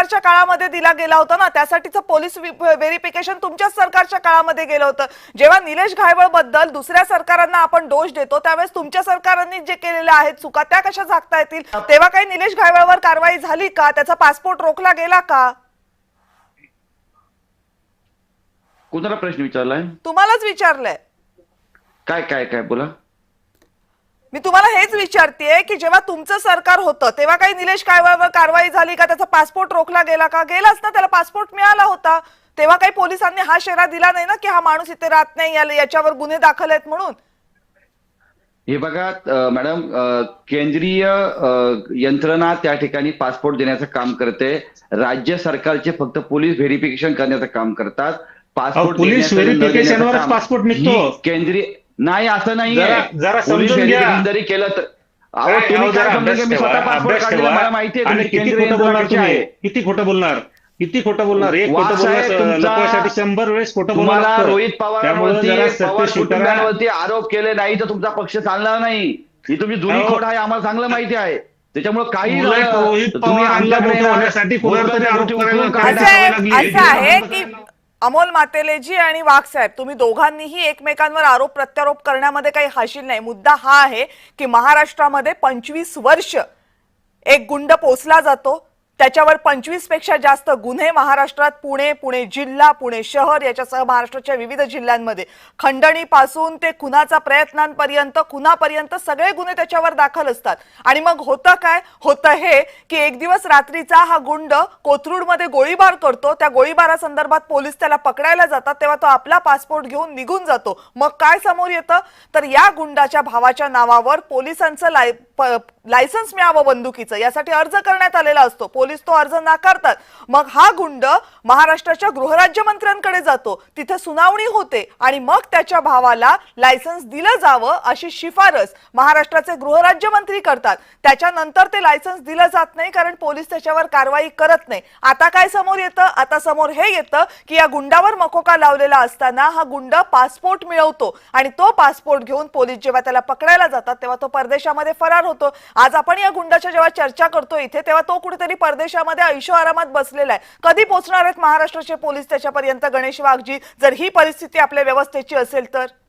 सरकारच्या काळामध्ये दिला गेला होता ना, त्यासाठीचं पोलीस व्हेरिफिकेशन तुमच्याच सरकारच्या काळामध्ये गेलं होतं। जेव्हा निलेश घायवळ बद्दल दुसऱ्या सरकारांना आपण दोष देतो त्यावेळेस तुमच्या सरकारांनी जे केलेले आहेत चुका त्या कशा झाकता येतील? तेव्हा काही निलेश घायवळवर कारवाई झाली का? त्याचा पासपोर्ट रोखला गेला का? कोणाला प्रश्न विचारलाय? तुम्हालाच विचारलंय। काय काय काय बोला। मी तुम्हाला हेच विचारतेय की जेव्हा तुमचं सरकार होतं तेव्हा काही निलेश घायवळवर कारवाई झाली का? त्याचा पासपोर्ट रोखला गेला का? गेलाच ना, त्याला पासपोर्ट मिळाला होता। तेव्हा काही पोलिसांनी हा शेरा दिला नाही ना की हा माणूस इथे राहत नाही, याच्यावर गुन्हे दाखल आहेत म्हणून। हे बघा मॅडम, केंद्रीय यंत्रणा त्या ठिकाणी पासपोर्ट देण्याचं काम करते। राज्य सरकारचे फक्त पोलीस व्हेरिफिकेशन करण्याचं काम करतात। पासपोर्ट पोलीस व्हेरिफिकेशनवरच पासपोर्ट निघतो। केंद्रीय नाही, असं नाही। जरा समजून घ्या। जरी केलं तर तुम्ही काय समजून, मी स्वतः पासपोर्ट काढलेला, मला माहिती आहे तुम्ही केंद्रीय यंत्रणेचे आहे। किती खोटं बोलणार? किती खोटं बोलणार? एक खोटं बोलणार लपवायसाठी 100 वेळेस खोटं बोलणार। तुम्हाला रोहित पवारांवरती आरोप केले नाही तर तुमचा पक्ष चालणार नाही। ही तुमची जुनी खोट आहे, आम्हाला चांगलं माहिती आहे। त्याच्यामुळे काही रोहित पवारांना मोठं होण्यासाठी कोणाला तरी आरोप करायला असं आहे की अमोल मातेलेजी आणि वाघ साहेब, तुम्ही दोघांनीही एकमेकांवर आरोप प्रत्यारोप करण्यामध्ये काही हाशील नाही। मुद्दा हा आहे की महाराष्ट्रामध्ये 25 वर्ष एक गुंड पोसला जातो, त्याच्यावर 25 पेक्षा जास्त गुन्हे महाराष्ट्रात पुणे जिल्हा, पुणे शहर याच्यासह महाराष्ट्राच्या विविध जिल्ह्यांमध्ये खंडणीपासून ते खुनाचा खुनापर्यंत सगळे गुन्हे त्याच्यावर दाखल असतात। आणि मग होतं काय? होतं हे की एक दिवस रात्रीचा हा गुंड कोथरूडमध्ये गोळीबार करतो। त्या गोळीबारासंदर्भात पोलीस त्याला पकडायला जातात, तेव्हा तो आपला पासपोर्ट घेऊन निघून जातो। मग काय समोर येतं तर या गुंडाच्या भावाच्या नावावर पोलिसांचं लायसन्स मिळावं बंदुकीचं, यासाठी अर्ज करण्यात आलेला असतो। पोलीस तो अर्ज नाकारतात। मग हा गुंड महाराष्ट्राच्या गृहराज्यमंत्र्यांकडे जातो, तिथे सुनावणी होते आणि मग त्याच्या भावाला लायसन्स दिलं जावं अशी शिफारस महाराष्ट्राचे गृहराज्यमंत्री करतात। त्याच्यानंतर ते लायसन्स दिलं जात नाही, कारण पोलीस त्याच्यावर कारवाई करत नाही। आता काय समोर येतं? आता समोर हे येतं की या गुंडावर मकोका लावलेला असताना हा गुंड पासपोर्ट मिळवतो आणि तो पासपोर्ट घेऊन पोलीस जेव्हा त्याला पकडायला जातात तेव्हा तो परदेशामध्ये फरार होतो। आज आपण या गुंडाच्या जेव्हा चर्चा करतो इथे, तेव्हा तो कुठेतरी परदेशामध्ये ऐशो आरामात बसलेला आहे। कधी पोहोचणार आहेत महाराष्ट्राचे पोलीस त्याच्यापर्यंत गणेश वाघजी, जर ही परिस्थिती आपल्या व्यवस्थेची असेल तर?